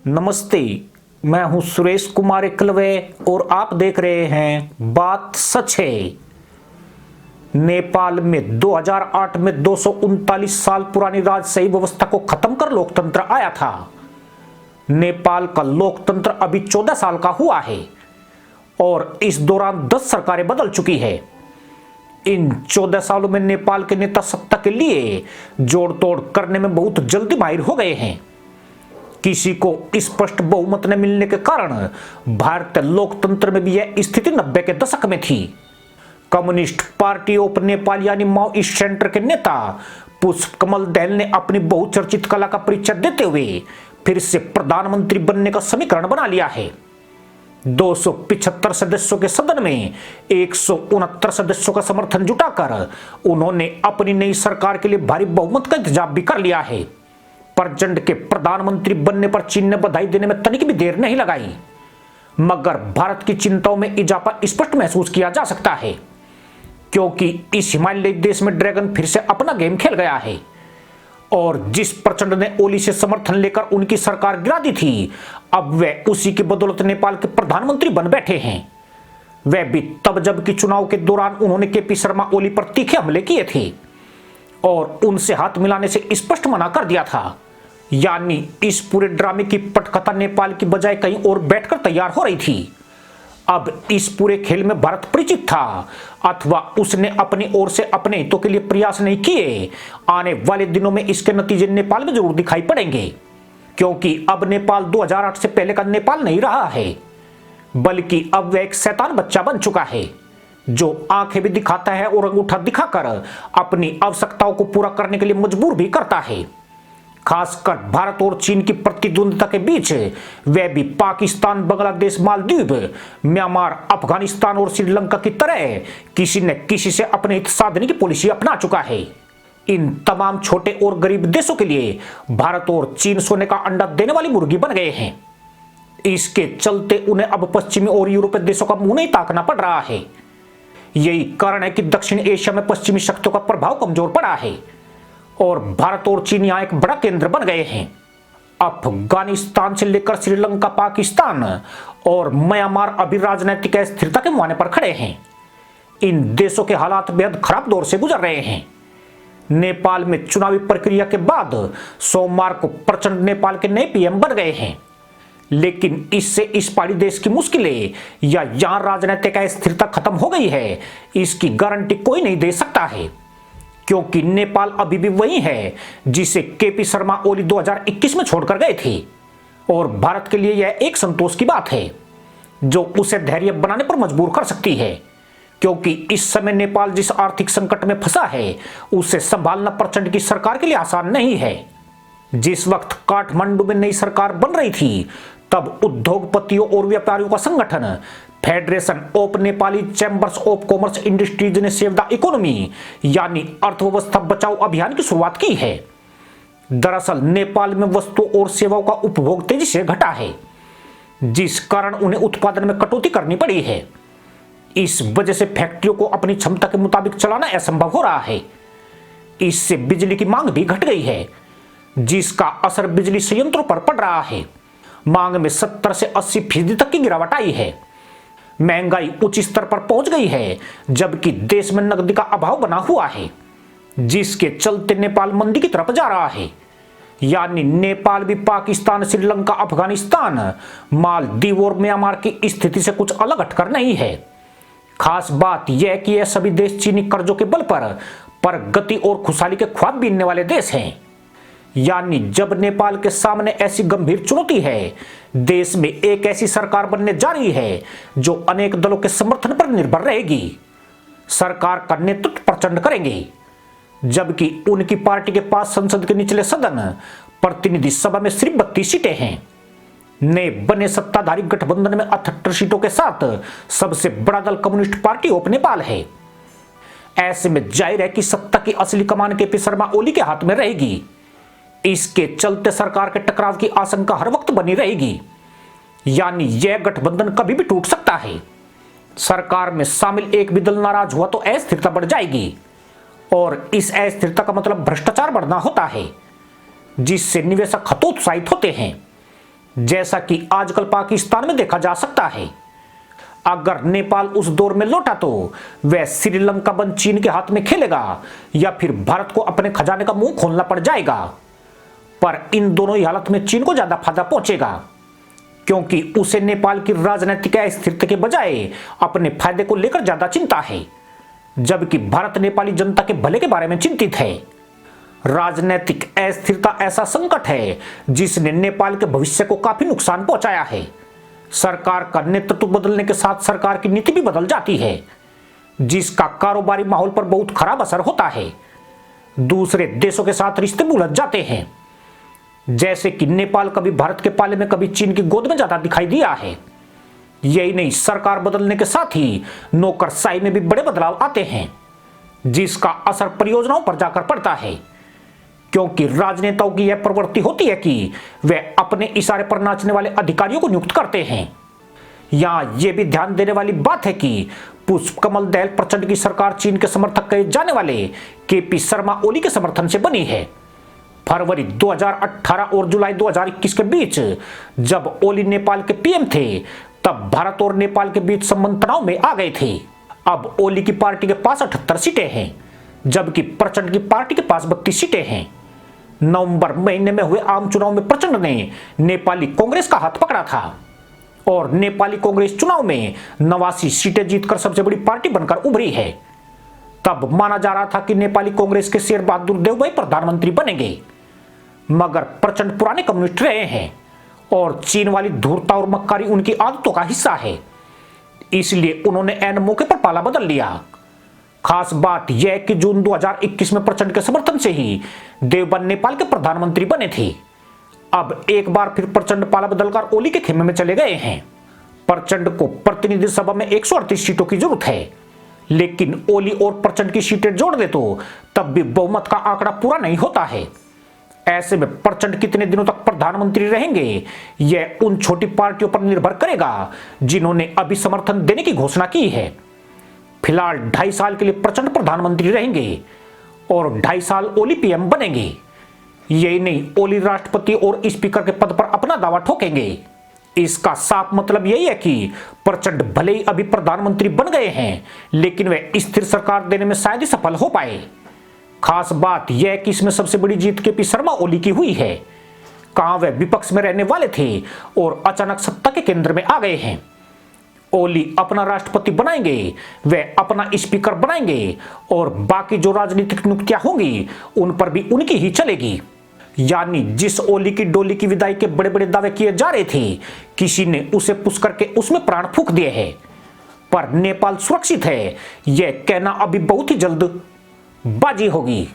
नमस्ते। मैं हूं सुरेश कुमार एकलवे और आप देख रहे हैं बात सच है। नेपाल में 2008 में 239 साल पुरानी राजशाही व्यवस्था को खत्म कर लोकतंत्र आया था। नेपाल का लोकतंत्र अभी 14 साल का हुआ है और इस दौरान 10 सरकारें बदल चुकी है। इन 14 सालों में नेपाल के नेता सत्ता के लिए जोड़ तोड़ करने में बहुत जल्दी माहिर हो गए हैं। किसी को स्पष्ट बहुमत न मिलने के कारण भारतीय लोकतंत्र में भी यह स्थिति 90 के दशक में थी। कम्युनिस्ट पार्टी ऑफ नेपाल यानी माओइस्ट सेंटर के नेता पुष्प कमल दहल ने अपनी बहुचर्चित कला का परिचय देते हुए फिर से प्रधानमंत्री बनने का समीकरण बना लिया है। 275 सदस्यों के सदन में 169 सदस्यों का समर्थन जुटाकर उन्होंने अपनी नई सरकार के लिए भारी बहुमत का इंतजाम भी कर लिया है। प्रचंड के प्रधानमंत्री बनने पर चीन ने बधाई देने में तनिक भी देर नहीं लगाई, मगर भारत की चिंताओं में इजाफा स्पष्ट महसूस किया जा सकता है, क्योंकि इस हिमालयी देश में ड्रैगन फिर से अपना गेम खेल गया है और जिस प्रचंड ने ओली से समर्थन लेकर उनकी सरकार गिरा दी थी, अब वे उसी की बदौलत नेपाल के प्रधानमंत्री बन बैठे हैं। वह भी तब जबकि चुनाव के दौरान उन्होंने केपी शर्मा ओली पर तीखे हमले किए थे और उनसे हाथ मिलाने से स्पष्ट मना कर दिया था। यानी इस पूरे ड्रामे की पटकथा नेपाल की बजाय कहीं और बैठकर तैयार हो रही थी। अब इस पूरे खेल में भारत परिचित था अथवा उसने अपनी ओर से अपने हितों के लिए प्रयास नहीं किए। आने वाले दिनों में इसके नतीजे नेपाल में जरूर दिखाई पड़ेंगे, क्योंकि अब नेपाल 2008 से पहले का नेपाल नहीं रहा है, बल्कि अब वह एक शैतान बच्चा बन चुका है जो आंखें भी दिखाता है और अंगूठा दिखाकर अपनी आवश्यकताओं को पूरा करने के लिए मजबूर भी करता है। खासकर भारत और चीन की प्रतिद्वंद्विता के बीच वह भी पाकिस्तान, बांग्लादेश, मालदीव, म्यांमार, अफगानिस्तान और श्रीलंका की तरह किसी न किसी से अपने हित साधने की पॉलिसी अपना चुका है। इन तमाम छोटे और गरीब देशों के लिए भारत और चीन सोने का अंडा देने वाली मुर्गी बन गए हैं। इसके चलते उन्हें अब पश्चिमी और यूरोपीय देशों का मुंह नहीं ताकना पड़ रहा है। यही कारण है कि दक्षिण एशिया में पश्चिमी शक्तियों का प्रभाव कमजोर पड़ा है और भारत और चीन यहां एक बड़ा केंद्र बन गए हैं। अफगानिस्तान से लेकर श्रीलंका, पाकिस्तान और म्यांमार अभी राजनीतिक अस्थिरता के मुहाने पर खड़े हैं। इन देशों के हालात बेहद खराब दौर से गुजर रहे हैं। नेपाल में चुनावी प्रक्रिया के बाद सोमवार को प्रचंड नेपाल के नए पीएम बन गए हैं, लेकिन इससे इस पहाड़ी देश की मुश्किलें या यहां राजनीतिक अस्थिरता खत्म हो गई है, इसकी गारंटी कोई नहीं दे सकता है, क्योंकि नेपाल अभी भी वही है जिसे केपी शर्मा ओली 2021 में छोड़कर गए थे और भारत के लिए यह एक संतोष की बात है जो उसे धैर्य बनाने पर मजबूर कर सकती है, क्योंकि इस समय नेपाल जिस आर्थिक संकट में फंसा है उसे संभालना प्रचंड की सरकार के लिए आसान नहीं है। जिस वक्त काठमांडू में नई सरकार बन रही थी, तब उद्योगपतियों और व्यापारियों का संगठन federation of Nepali chambers of commerce industries ने सेव द इकोनॉमी यानी अर्थव्यवस्था बचाओ अभियान की शुरुआत की है। दरअसल नेपाल में वस्तुओं और सेवाओं का उपभोग तेजी से घटा है, जिस कारण उन्हें उत्पादन में कटौती करनी पड़ी है। इस वजह से फैक्ट्रियों को अपनी क्षमता के मुताबिक चलाना असंभव हो रहा है। इससे बिजली की मांग भी घट गई है, जिसका असर बिजली संयंत्रों पर पड़ रहा है। मांग में 70 से 80% तक की गिरावट आई है। महंगाई उच्च स्तर पर पहुंच गई है, जबकि देश में नकदी का अभाव बना हुआ है, जिसके चलते नेपाल मंदी की तरफ जा रहा है। यानी नेपाल भी पाकिस्तान, श्रीलंका, अफगानिस्तान, मालदीव और म्यांमार की स्थिति से कुछ अलग हटकर नहीं है। खास बात यह कि यह सभी देश चीनी कर्जों के बल पर प्रगति और खुशहाली के ख्वाब बीनने वाले देश हैं। यानी जब नेपाल के सामने ऐसी गंभीर चुनौती है, देश में एक ऐसी सरकार बनने जा रही है जो अनेक दलों के समर्थन पर निर्भर रहेगी। सरकार का नेतृत्व प्रचंड करेंगे, जबकि उनकी पार्टी के पास संसद के निचले सदन प्रतिनिधि सभा में सिर्फ 32 सीटें हैं। नए बने सत्ताधारी गठबंधन में 78 सीटों के साथ सबसे बड़ा दल कम्युनिस्ट पार्टी ऑफ नेपाल है। ऐसे में जाहिर है कि सत्ता की असली कमान केपी शर्मा ओली के हाथ में रहेगी। इसके चलते सरकार के टकराव की आशंका हर वक्त बनी रहेगी। यानी यह गठबंधन कभी भी टूट सकता है। सरकार में शामिल एक भी दल नाराज हुआ तो अस्थिरता बढ़ जाएगी और इस अस्थिरता का मतलब भ्रष्टाचार बढ़ना होता है, जिससे निवेशक हतोत्साहित होते हैं। जैसा कि आजकल पाकिस्तान में देखा जा सकता है। अगर नेपाल उस दौर में लौटा तो वह श्रीलंका बंद चीन के हाथ में खेलेगा या फिर भारत को अपने खजाने का मुंह खोलना पड़ जाएगा। पर इन दोनों ही हालत में चीन को ज्यादा फायदा पहुंचेगा, क्योंकि उसे नेपाल की राजनीतिक अस्थिरता के बजाय अपने फायदे को लेकर ज्यादा चिंता है, जबकि भारत नेपाली जनता के भले के बारे में चिंतित है। राजनीतिक अस्थिरता ऐसा संकट है जिसने नेपाल के भविष्य को काफी नुकसान पहुंचाया है। सरकार का नेतृत्व बदलने के साथ सरकार की नीति भी बदल जाती है, जिसका कारोबारी माहौल पर बहुत खराब असर होता है। दूसरे देशों के साथ रिश्ते उलझ जाते हैं, जैसे कि नेपाल कभी भारत के पाले में कभी चीन की गोद में ज्यादा दिखाई दिया है। यही नहीं, सरकार बदलने के साथ ही नौकरशाही में भी बड़े बदलाव आते हैं, जिसका असर परियोजनाओं पर जाकर पड़ता है, क्योंकि राजनेताओं की यह प्रवृत्ति होती है कि वे अपने इशारे पर नाचने वाले अधिकारियों को नियुक्त करते हैं। यहां यह भी ध्यान देने वाली बात है कि पुष्पकमल दहल प्रचंड की सरकार चीन के समर्थक कहे जाने वाले केपी शर्मा ओली के समर्थन से बनी है। फरवरी 2018 और जुलाई 2021 के बीच जब ओली नेपाल के पीएम थे, तब भारत और नेपाल के बीच संबंध तनाव में आ गए थे। अब ओली की पार्टी के पास 78 सीटें हैं, जबकि प्रचंड की पार्टी के पास 32 सीटें हैं। नवंबर महीने में हुए आम चुनाव में प्रचंड ने नेपाली कांग्रेस का हाथ पकड़ा था और नेपाली कांग्रेस चुनाव में 89 सीटें जीतकर सबसे बड़ी पार्टी बनकर उभरी है। तब माना जा रहा था कि नेपाली कांग्रेस के शेर बहादुर देउबा प्रधानमंत्री बनेंगे, मगर प्रचंड पुराने कम्युनिस्ट रहे हैं और चीन वाली धूर्तता और मक्कारी उनकी आदतों का हिस्सा है, इसलिए उन्होंने ऐन मौके पर पाला बदल लिया। खास बात यह कि जून 2021 में प्रचंड के समर्थन से ही देउबा नेपाल के प्रधानमंत्री बने थे। अब एक बार फिर प्रचंड पाला बदलकर ओली के खेमे में चले गए हैं। प्रचंड को प्रतिनिधि सभा में 138 सीटों की जरूरत है, लेकिन ओली और प्रचंड की सीटें जोड़ दे तो तब भी बहुमत का आंकड़ा पूरा नहीं होता है। ऐसे में प्रचंड कितने दिनों तक प्रधानमंत्री रहेंगे, यह उन छोटी पार्टियों पर निर्भर करेगा जिन्होंने अभी समर्थन देने की घोषणा की है। फिलहाल 2.5 साल के लिए प्रचंड प्रधानमंत्री रहेंगे और 2.5 साल ओली पीएम बनेंगे। यही नहीं, ओली राष्ट्रपति और स्पीकर के पद पर अपना दावा ठोकेंगे। इसका साफ मतलब यही है कि प्रचंड भले ही अभी प्रधानमंत्री बन गए हैं, लेकिन वे स्थिर सरकार देने में शायद ही सफल हो पाए। खास बात यह है कि इसमें सबसे बड़ी जीत केपी शर्मा ओली की हुई है। कहां वे विपक्ष में रहने वाले थे और अचानक सत्ता के केंद्र में आ गए हैं। ओली अपना राष्ट्रपति बनाएंगे, वे अपना स्पीकर बनाएंगे और बाकी जो राजनीतिक नियुक्तियां होंगी उन पर भी उनकी ही चलेगी। यानी जिस ओली की डोली की विदाई के बड़े बड़े दावे किए जा रहे थे, किसी ने उसे पुश करके उसमें प्राण फूंक दिए हैं। पर नेपाल सुरक्षित है, यह कहना अभी बहुत ही जल्द बाजी होगी।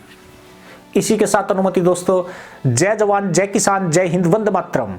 इसी के साथ अनुमति दोस्तों, जय जवान जय किसान जय हिंद, वंदे मातरम।